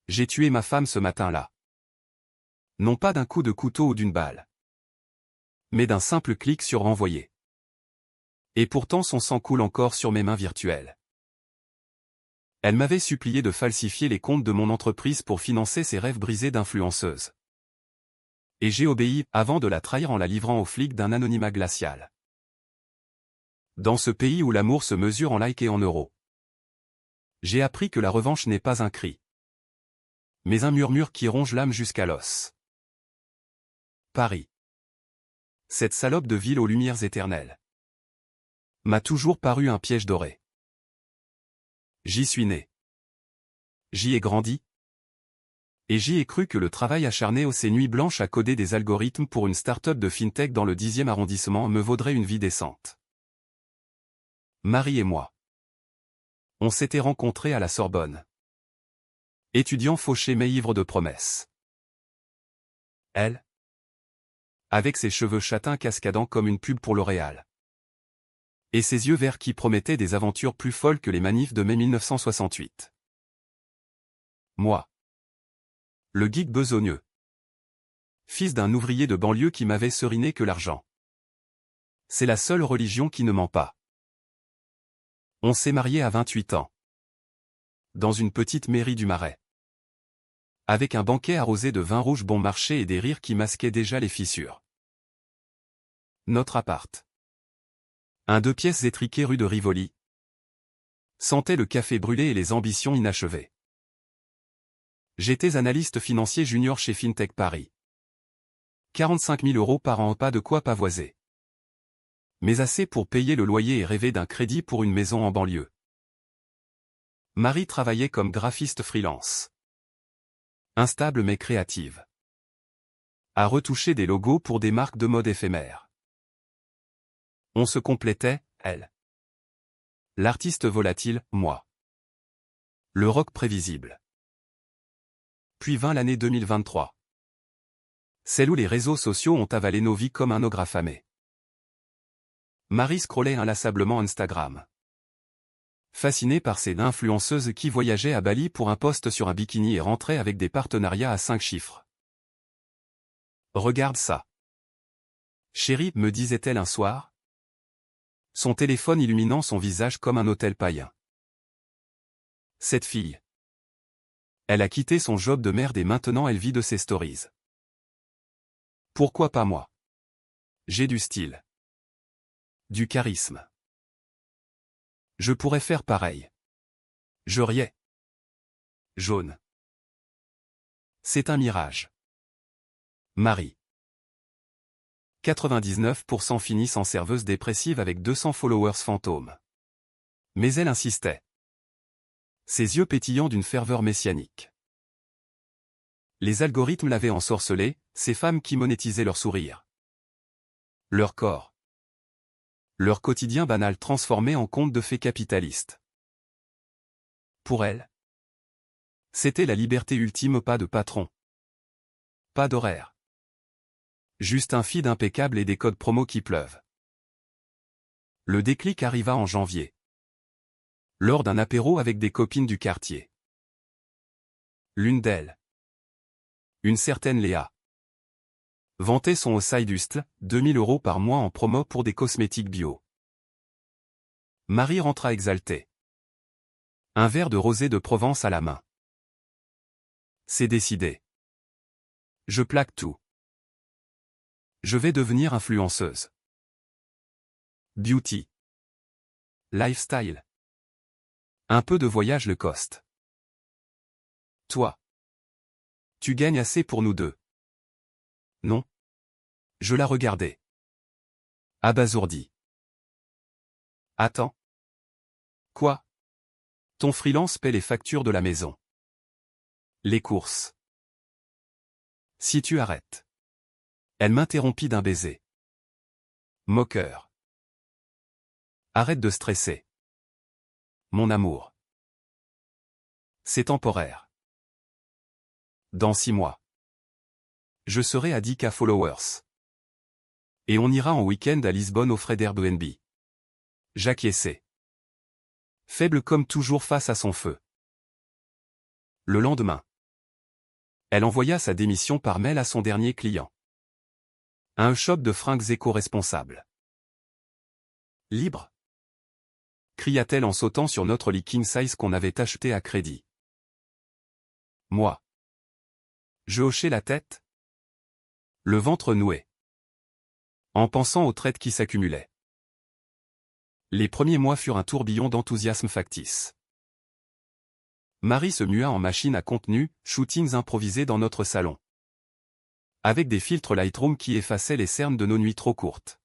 J'ai tué ma femme ce matin-là. Non pas d'un coup de couteau ou d'une balle, mais d'un simple clic sur renvoyer. Et pourtant son sang coule encore sur mes mains virtuelles. Elle m'avait supplié de falsifier les comptes de mon entreprise pour financer ses rêves brisés d'influenceuse. Et j'ai obéi, avant de la trahir en la livrant aux flics d'un anonymat glacial. Dans ce pays où l'amour se mesure en likes et en euros. J'ai appris que la revanche n'est pas un cri, mais un murmure qui ronge l'âme jusqu'à l'os. Paris. Cette salope de ville aux lumières éternelles m'a toujours paru un piège doré. J'y suis né. J'y ai grandi. Et j'y ai cru que le travail acharné aux ces nuits blanches à coder des algorithmes pour une start-up de fintech dans le 10e arrondissement me vaudrait une vie décente. Marie et moi. On s'était rencontrés à la Sorbonne. Étudiant fauché mais ivre de promesses. Elle, avec ses cheveux châtains cascadant comme une pub pour L'Oréal. Et ses yeux verts qui promettaient des aventures plus folles que les manifs de mai 1968. Moi. Le geek besogneux. Fils d'un ouvrier de banlieue qui m'avait seriné que l'argent. C'est la seule religion qui ne ment pas. On s'est marié à 28 ans. Dans une petite mairie du Marais. Avec un banquet arrosé de vin rouge bon marché et des rires qui masquaient déjà les fissures. Notre appart. Un 2 pièces étriqué rue de Rivoli. Sentait le café brûlé et les ambitions inachevées. J'étais analyste financier junior chez Fintech Paris. 45 000 € par an, pas de quoi pavoiser. Mais assez pour payer le loyer et rêver d'un crédit pour une maison en banlieue. Marie travaillait comme graphiste freelance. Instable mais créative. À retoucher des logos pour des marques de mode éphémères. On se complétait, elle. L'artiste volatile, moi. Le rock prévisible. Puis vint l'année 2023. Celle où les réseaux sociaux ont avalé nos vies comme un ogre affamé. Marie scrollait inlassablement Instagram. Fascinée par ces influenceuses qui voyageaient à Bali pour un post sur un bikini et rentraient avec des partenariats à 5 chiffres. Regarde ça. Chérie, me disait-elle un soir. Son téléphone illuminant son visage comme un autel païen. Cette fille. Elle a quitté son job de merde et maintenant elle vit de ses stories. Pourquoi pas moi? J'ai du style. Du charisme. Je pourrais faire pareil. Je riais. Jaune. C'est un mirage. Marie. 99% finissent en serveuse dépressive avec 200 followers fantômes. Mais elle insistait. Ses yeux pétillants d'une ferveur messianique. Les algorithmes l'avaient ensorcelée, ces femmes qui monétisaient leur sourire. Leur corps. Leur quotidien banal transformé en conte de fées capitalistes. Pour elle, c'était la liberté ultime, pas de patron. Pas d'horaire. Juste un feed impeccable et des codes promo qui pleuvent. Le déclic arriva en janvier. Lors d'un apéro avec des copines du quartier. L'une d'elles. Une certaine Léa. Vantait son Hausside 2000 € par mois en promo pour des cosmétiques bio. Marie rentra exaltée. Un verre de rosé de Provence à la main. C'est décidé. Je plaque tout. Je vais devenir influenceuse. Beauty. Lifestyle. Un peu de voyage le coste. Toi. Tu gagnes assez pour nous deux. Non. Je la regardais. Abasourdi. Attends. Quoi? Ton freelance paie les factures de la maison. Les courses. Si tu arrêtes. Elle m'interrompit d'un baiser. Moqueur. Arrête de stresser. Mon amour. C'est temporaire. Dans 6 mois. Je serai à 10K followers. Et on ira en week-end à Lisbonne aux frais d'Airbnb. J'acquiesçai. Faible comme toujours face à son feu. Le lendemain. Elle envoya sa démission par mail à son dernier client. Un shop de fringues éco-responsable. Libre? Cria-t-elle en sautant sur notre lit king size qu'on avait acheté à crédit. Moi. Je hochai la tête. Le ventre noué. En pensant aux traites qui s'accumulaient. Les premiers mois furent un tourbillon d'enthousiasme factice. Marie se mua en machine à contenu, shootings improvisés dans notre salon. Avec des filtres Lightroom qui effaçaient les cernes de nos nuits trop courtes.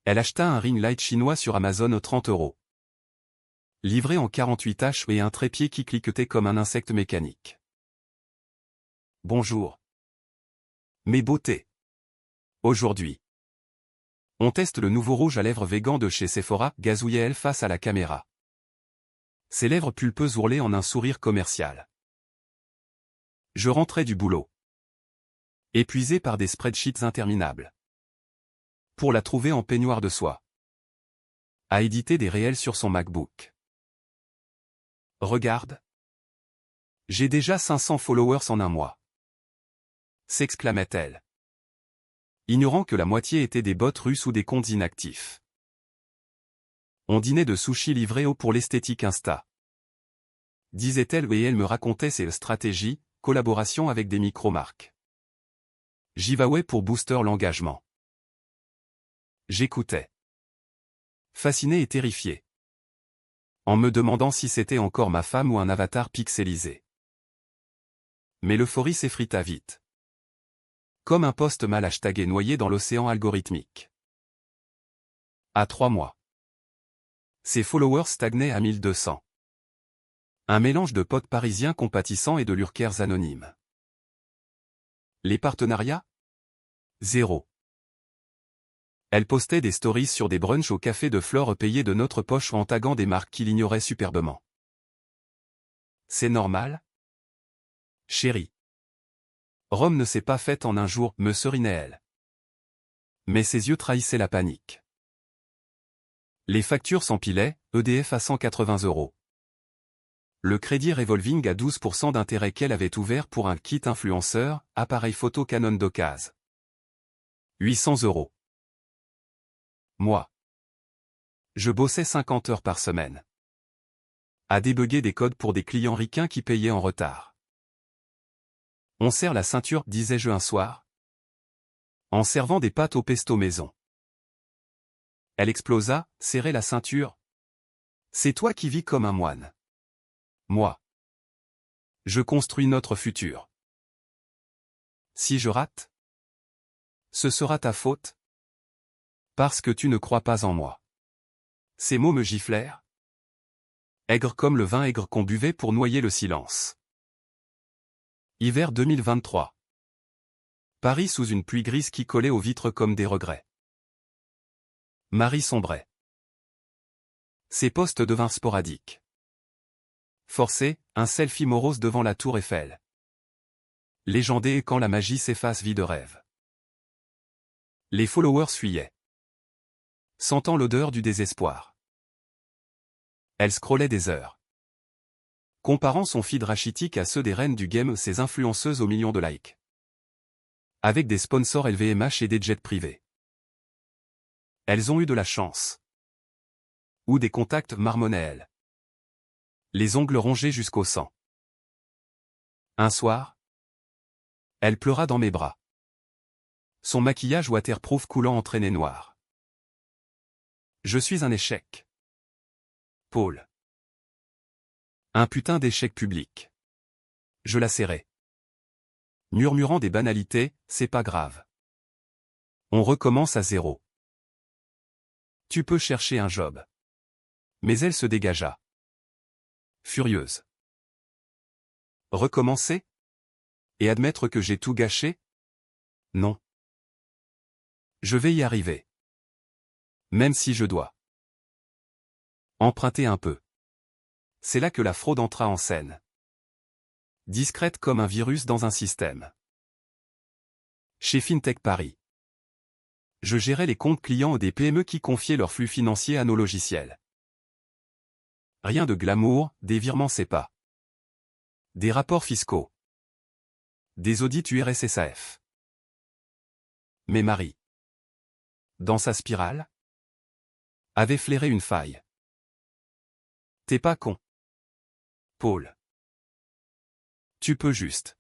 Elle acheta un ring light chinois sur Amazon aux 30 €. Livré en 48H et un trépied qui cliquetait comme un insecte mécanique. Bonjour. Mes beautés. Aujourd'hui. On teste le nouveau rouge à lèvres végan de chez Sephora, gazouillait-elle face à la caméra. Ses lèvres pulpeuses ourlaient en un sourire commercial. Je rentrais du boulot. Épuisé par des spreadsheets interminables. Pour la trouver en peignoir de soie. À éditer des réels sur son MacBook. Regarde. J'ai déjà 500 followers en un mois. S'exclamait-elle. Ignorant que la moitié étaient des bots russes ou des comptes inactifs. On dînait de sushis livrés pour l'esthétique Insta. Disait-elle et elle me racontait ses stratégies, collaboration avec des micro-marques. Giveaway pour booster l'engagement. J'écoutais. Fasciné et terrifié. En me demandant si c'était encore ma femme ou un avatar pixelisé. Mais l'euphorie s'effrita vite. Comme un post mal hashtagué noyé dans l'océan algorithmique. À 3 mois. Ses followers stagnaient à 1200. Un mélange de potes parisiens compatissants et de lurkers anonymes. Les partenariats? Zéro. Elle postait des stories sur des brunchs au café de fleurs payés de notre poche en taguant des marques qui l'ignoraient superbement. C'est normal? Chérie. Rome ne s'est pas faite en un jour, me serinait-elle. Mais ses yeux trahissaient la panique. Les factures s'empilaient, EDF à 180 €. Le crédit revolving à 12% d'intérêt qu'elle avait ouvert pour un kit influenceur, appareil photo Canon d'occasion. 800 €. Moi. Je bossais 50 heures par semaine. À débugger des codes pour des clients ricains qui payaient en retard. On serre la ceinture, disais-je un soir. En servant des pâtes au pesto maison. Elle explosa, serrait la ceinture. C'est toi qui vis comme un moine. Moi. Je construis notre futur. Si je rate, ce sera ta faute. Parce que tu ne crois pas en moi. Ces mots me giflèrent. Aigre comme le vin aigre qu'on buvait pour noyer le silence. Hiver 2023. Paris sous une pluie grise qui collait aux vitres comme des regrets. Marie sombrait. Ses postes devinrent sporadiques. Forcé, un selfie morose devant la tour Eiffel. Légendé quand la magie s'efface vie de rêve. Les followers fuyaient. Sentant l'odeur du désespoir. Elle scrollait des heures. Comparant son feed rachitique à ceux des reines du game, ses influenceuses aux millions de likes. Avec des sponsors LVMH et des jets privés. Elles ont eu de la chance. Ou des contacts, marmonnait-elle. Les ongles rongés jusqu'au sang. Un soir, elle pleura dans mes bras. Son maquillage waterproof coulant en traînées noires. Je suis un échec. Paul. Un putain d'échec public. Je la serrai. Murmurant des banalités, c'est pas grave. On recommence à zéro. Tu peux chercher un job. Mais elle se dégagea. Furieuse. Recommencer? Et admettre que j'ai tout gâché? Non. Je vais y arriver. Même si je dois. Emprunter un peu. C'est là que la fraude entra en scène. Discrète comme un virus dans un système. Chez FinTech Paris. Je gérais les comptes clients des PME qui confiaient leurs flux financiers à nos logiciels. Rien de glamour, des virements CEPA. Des rapports fiscaux. Des audits URSSAF. Mais Marie, dans sa spirale, avait flairé une faille. T'es pas con, Paul. Tu peux juste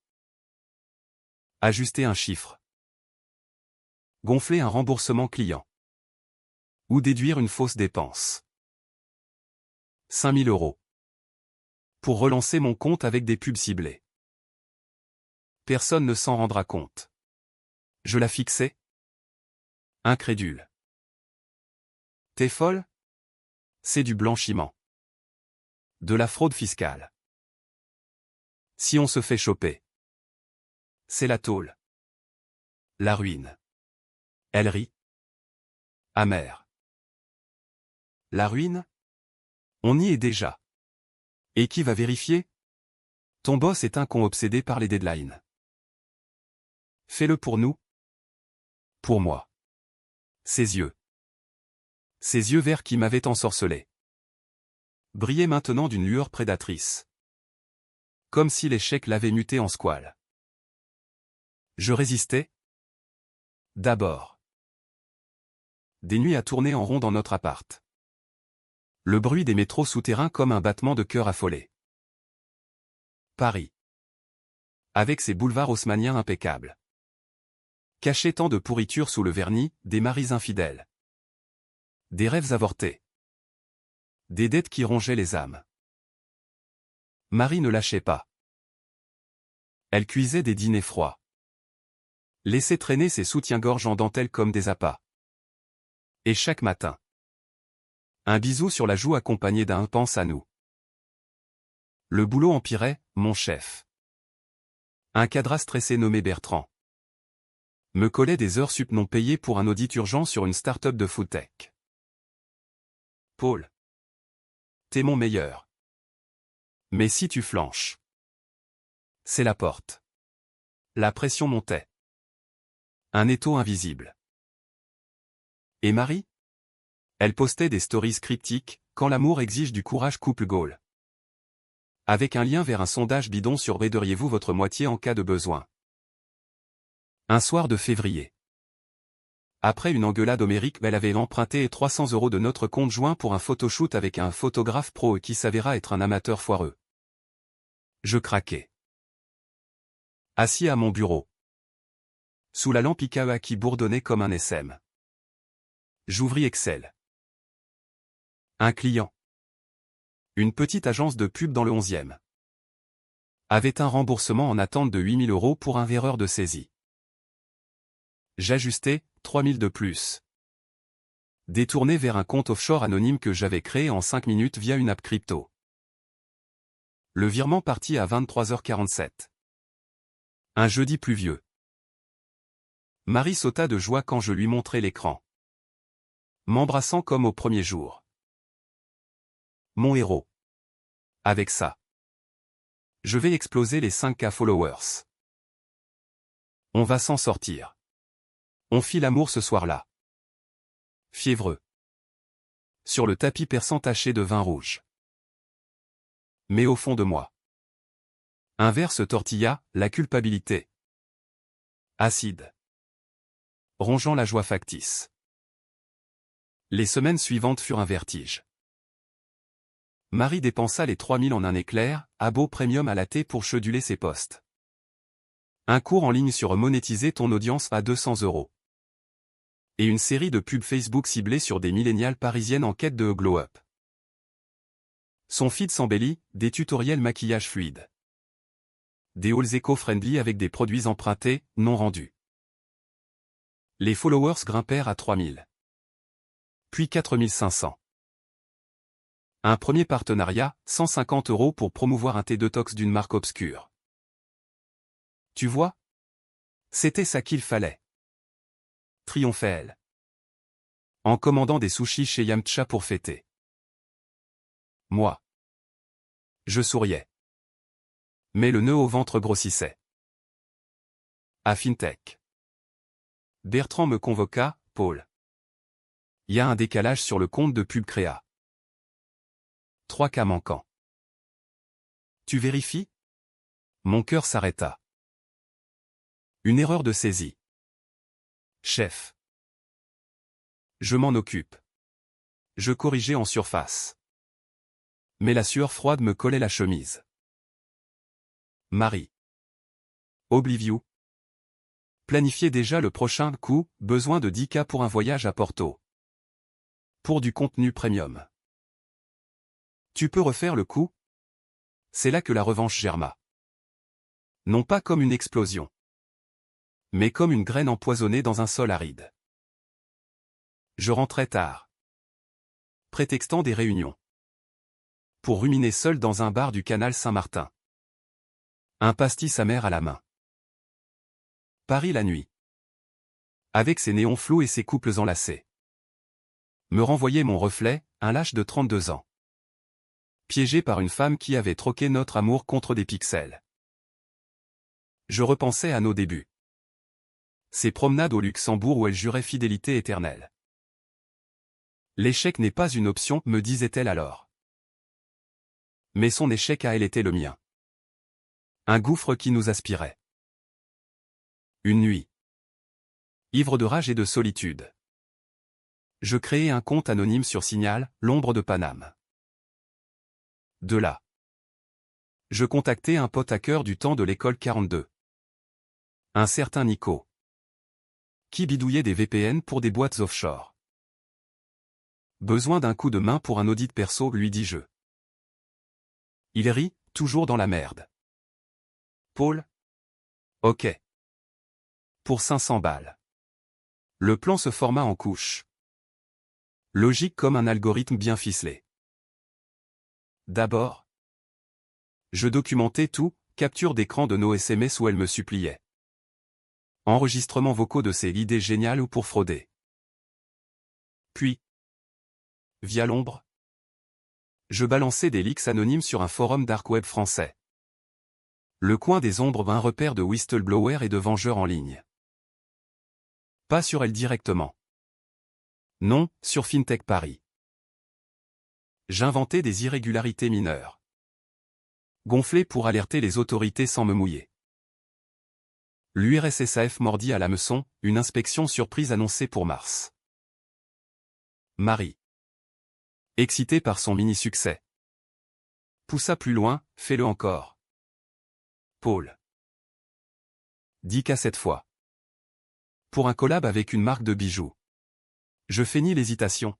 ajuster un chiffre, gonfler un remboursement client ou déduire une fausse dépense. 5 000 € pour relancer mon compte avec des pubs ciblées. Personne ne s'en rendra compte. Je la fixais? Incrédule. T'es folle? C'est du blanchiment. De la fraude fiscale. Si on se fait choper, c'est la tôle. La ruine. Elle rit. Amère. La ruine? On y est déjà. Et qui va vérifier? Ton boss est un con obsédé par les deadlines. Fais-le pour nous. Pour moi. Ses yeux. Ses yeux verts qui m'avaient ensorcelé brillaient maintenant d'une lueur prédatrice. Comme si l'échec l'avait muté en squale. Je résistais. D'abord. Des nuits à tourner en rond dans notre appart. Le bruit des métros souterrains comme un battement de cœur affolé. Paris. Avec ses boulevards haussmanniens impeccables. Cachait tant de pourriture sous le vernis, des maris infidèles. Des rêves avortés. Des dettes qui rongeaient les âmes. Marie ne lâchait pas. Elle cuisait des dîners froids. Laissait traîner ses soutiens-gorge en dentelle comme des appâts. Et chaque matin, un bisou sur la joue accompagné d'un pense à nous. Le boulot empirait, mon chef. Un cadre stressé nommé Bertrand me collait des heures sup non payées pour un audit urgent sur une start-up de foodtech. Paul. T'es mon meilleur. Mais si tu flanches, c'est la porte. La pression montait. Un étau invisible. Et Marie? Elle postait des stories cryptiques, quand l'amour exige du courage couple goal. Avec un lien vers un sondage bidon sur aideriez-vous votre moitié en cas de besoin. Un soir de février. Après une engueulade homérique, elle avait emprunté 300 € de notre compte joint pour un photoshoot avec un photographe pro qui s'avéra être un amateur foireux. Je craquai. Assis à mon bureau. Sous la lampe IKEA qui bourdonnait comme un SM. J'ouvris Excel. Un client. Une petite agence de pub dans le 11e. Avait un remboursement en attente de 8 000 € pour une erreur de saisie. J'ajustais, 3 000 de plus. Détourné vers un compte offshore anonyme que j'avais créé en 5 minutes via une app crypto. Le virement partit à 23h47. Un jeudi pluvieux. Marie sauta de joie quand je lui montrai l'écran. M'embrassant comme au premier jour. Mon héros. Avec ça, je vais exploser les 5K followers. On va s'en sortir. On fit l'amour ce soir-là. Fiévreux. Sur le tapis perçant taché de vin rouge. Mais au fond de moi, un verre se tortilla, la culpabilité. Acide. Rongeant la joie factice. Les semaines suivantes furent un vertige. Marie dépensa les 3 000 en un éclair, abo premium à la thé pour cheduler ses posts. Un cours en ligne sur monétiser ton audience à 200 €. Et une série de pubs Facebook ciblées sur des millénials parisiennes en quête de glow-up. Son feed s'embellit, des tutoriels maquillage fluide. Des hauls éco-friendly avec des produits empruntés, non rendus. Les followers grimpèrent à 3 000. Puis 4 500. Un premier partenariat, 150 € pour promouvoir un thé détox d'une marque obscure. Tu vois? C'était ça qu'il fallait. Triomphait-elle. En commandant des sushis chez Yamcha pour fêter. Moi. Je souriais. Mais le nœud au ventre grossissait. À FinTech. Bertrand me convoqua, Paul. Y a un décalage sur le compte de pub créa. 3K manquants. Tu vérifies? Mon cœur s'arrêta. Une erreur de saisie. Chef. Je m'en occupe. Je corrigeais en surface. Mais la sueur froide me collait la chemise. Marie. Oblivious. Planifiez déjà le prochain coup, besoin de 10K pour un voyage à Porto. Pour du contenu premium. Tu peux refaire le coup? C'est là que la revanche germa. Non pas comme une explosion, mais comme une graine empoisonnée dans un sol aride. Je rentrais tard, prétextant des réunions, pour ruminer seul dans un bar du canal Saint-Martin. Un pastis amer à la main. Paris la nuit. Avec ses néons flous et ses couples enlacés. Me renvoyait mon reflet, un lâche de 32 ans. Piégé par une femme qui avait troqué notre amour contre des pixels. Je repensais à nos débuts. Ces promenades au Luxembourg où elle jurait fidélité éternelle. L'échec n'est pas une option, me disait-elle alors. Mais son échec à elle était le mien. Un gouffre qui nous aspirait. Une nuit. Ivre de rage et de solitude. Je créai un compte anonyme sur Signal, l'ombre de Paname. De là. Je contactai un pote hacker du temps de l'école 42. Un certain Nico. Qui bidouillait des VPN pour des boîtes offshore. Besoin d'un coup de main pour un audit perso, lui dis-je. Il rit, toujours dans la merde. Paul? Ok. Pour 500 balles. Le plan se forma en couches. Logique comme un algorithme bien ficelé. D'abord, je documentais tout, capture d'écran de nos SMS où elle me suppliait. Enregistrements vocaux de ses idées géniales ou pour frauder. Puis, via l'ombre, je balançais des leaks anonymes sur un forum dark web français. Le coin des ombres, un repère de whistleblowers et de vengeurs en ligne. Pas sur elle directement. Non, sur FinTech Paris. J'inventais des irrégularités mineures. Gonflé pour alerter les autorités sans me mouiller. L'URSSAF mordit à l'hameçon, une inspection surprise annoncée pour mars. Marie. Excitée par son mini-succès. Poussa plus loin, fais-le encore. Paul. 10K cette fois. Pour un collab avec une marque de bijoux. Je feignis l'hésitation.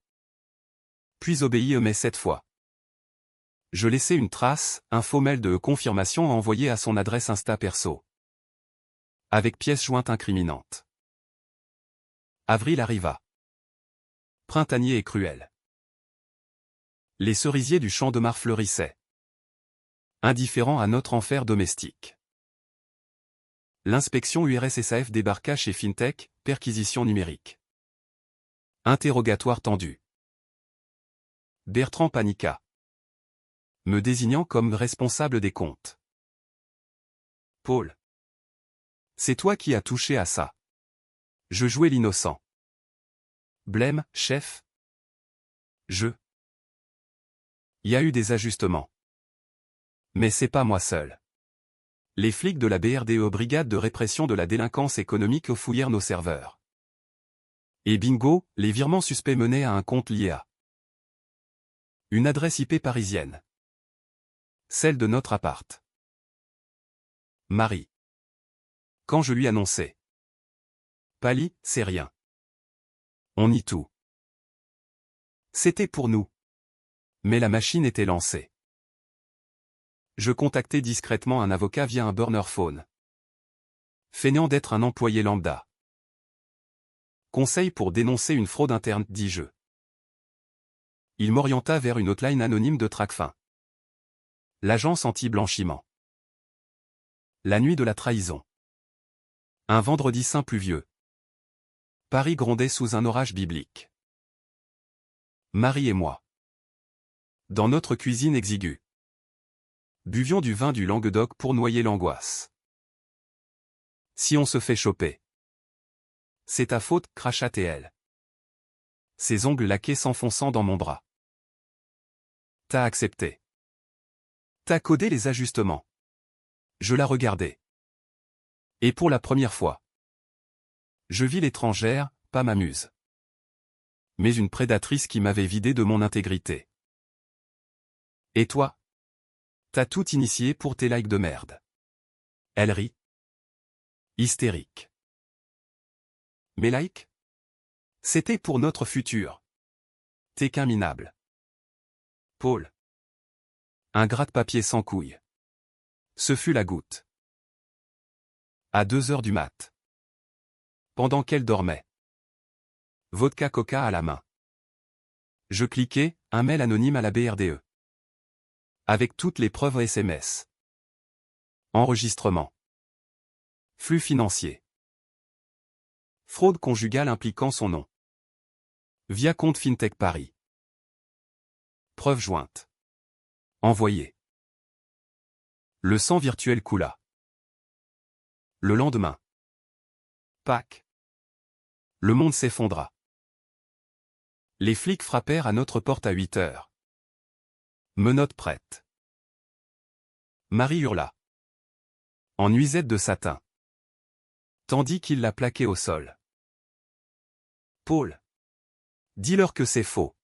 Puis obéis mais cette fois. Je laissai une trace, un faux mail de confirmation envoyé à son adresse Insta perso. Avec pièce jointe incriminante. Avril arriva. Printanier et cruel. Les cerisiers du champ de Mars fleurissaient. Indifférents à notre enfer domestique. L'inspection URSSAF débarqua chez FinTech, perquisition numérique. Interrogatoire tendu. Bertrand paniqua. Me désignant comme responsable des comptes. Paul. C'est toi qui as touché à ça. Je jouais l'innocent. Blême, chef. Y a eu des ajustements. Mais c'est pas moi seul. Les flics de la BRDE, Brigade de répression de la délinquance économique, fouillèrent nos serveurs. Et bingo, les virements suspects menaient à un compte lié à une adresse IP parisienne. Celle de notre appart. Marie. Quand je lui annonçai. Pali, c'est rien. On nie tout. C'était pour nous. Mais la machine était lancée. Je contactai discrètement un avocat via un burner phone. Feignant d'être un employé lambda. Conseil pour dénoncer une fraude interne, dis-je. Il m'orienta vers une hotline anonyme de Tracfin. L'agence anti-blanchiment. La nuit de la trahison. Un vendredi saint pluvieux. Paris grondait sous un orage biblique. Marie et moi. Dans notre cuisine exiguë. Buvions du vin du Languedoc pour noyer l'angoisse. Si on se fait choper. C'est ta faute, cracha-t-elle. Ses ongles laqués s'enfonçant dans mon bras. T'as accepté. T'as codé les ajustements. Je la regardais. Et pour la première fois. Je vis l'étrangère, pas ma muse. Mais une prédatrice qui m'avait vidé de mon intégrité. Et toi? T'as tout initié pour tes likes de merde. Elle rit. Hystérique. Mes likes? C'était pour notre futur. T'es qu'un minable. Paul. Un gratte-papier sans couilles. Ce fut la goutte. À 2 heures du mat. Pendant qu'elle dormait. Vodka coca à la main. Je cliquais, un mail anonyme à la BRDE. Avec toutes les preuves SMS. Enregistrement. Flux financier. Fraude conjugale impliquant son nom. Via compte FinTech Paris. Preuve jointe. Envoyé. Le sang virtuel coula. Le lendemain. Pâques. Le monde s'effondra. Les flics frappèrent à notre porte à 8 heures. Menottes prêtes. Marie hurla. En nuisette de satin. Tandis qu'il la plaquait au sol. Paul. Dis-leur que c'est faux.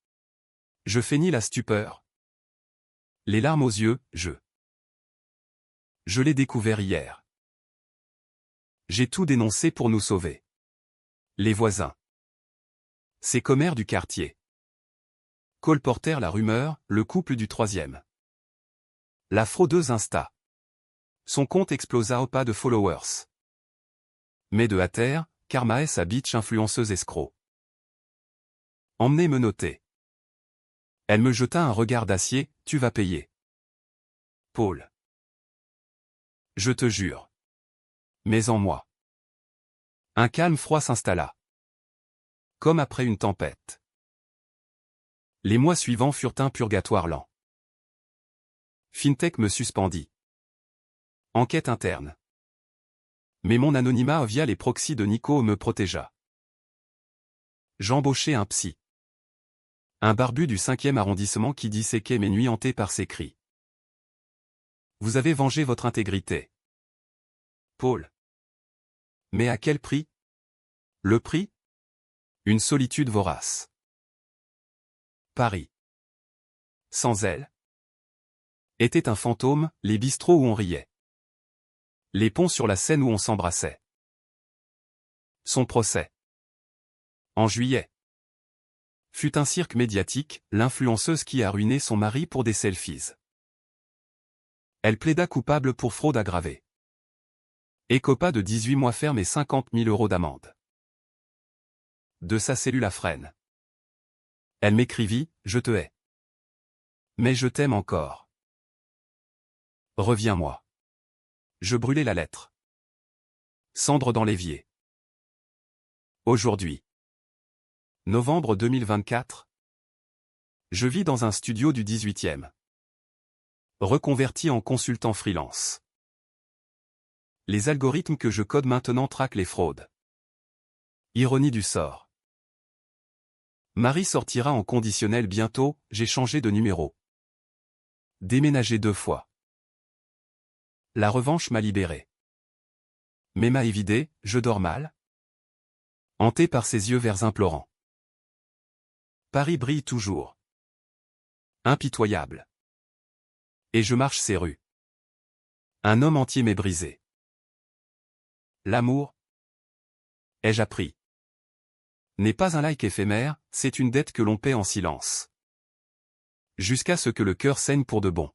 Je feignis la stupeur. Les larmes aux yeux, je l'ai découvert hier. J'ai tout dénoncé pour nous sauver. Les voisins. Ces commères du quartier. Colportèrent la rumeur, le couple du troisième. La fraudeuse Insta. Son compte explosa au pas de followers. Mais de à terre, Karma est sa bitch influenceuse escroc. Emmenez menottée. Elle me jeta un regard d'acier, tu vas payer. Paul. Je te jure. Mais en moi. Un calme froid s'installa. Comme après une tempête. Les mois suivants furent un purgatoire lent. FinTech me suspendit. Enquête interne. Mais mon anonymat via les proxys de Nico me protégea. J'embauchai un psy. Un barbu du 5e arrondissement qui disséquait mes nuits hantées par ses cris. Vous avez vengé votre intégrité. Paul. Mais à quel prix? Le prix? Une solitude vorace. Paris. Sans elle. Était un fantôme, les bistrots où on riait. Les ponts sur la Seine où on s'embrassait. Son procès. En juillet. Fut un cirque médiatique, l'influenceuse qui a ruiné son mari pour des selfies. Elle plaida coupable pour fraude aggravée. Écopa de 18 mois ferme et 50 000 € d'amende. De sa cellule à Fresnes. Elle m'écrivit, je te hais. Mais je t'aime encore. Reviens-moi. Je brûlai la lettre. Cendre dans l'évier. Aujourd'hui. Novembre 2024. Je vis dans un studio du 18e. Reconverti en consultant freelance. Les algorithmes que je code maintenant traquent les fraudes. Ironie du sort. Marie sortira en conditionnel bientôt, j'ai changé de numéro. Déménagé 2 fois. La revanche m'a libéré. Mais m'a évidé, je dors mal. Hanté par ses yeux verts implorants. Paris brille toujours. Impitoyable. Et je marche ces rues. Un homme entier m'est brisé. L'amour, ai-je appris, n'est pas un like éphémère, c'est une dette que l'on paie en silence. Jusqu'à ce que le cœur saigne pour de bon.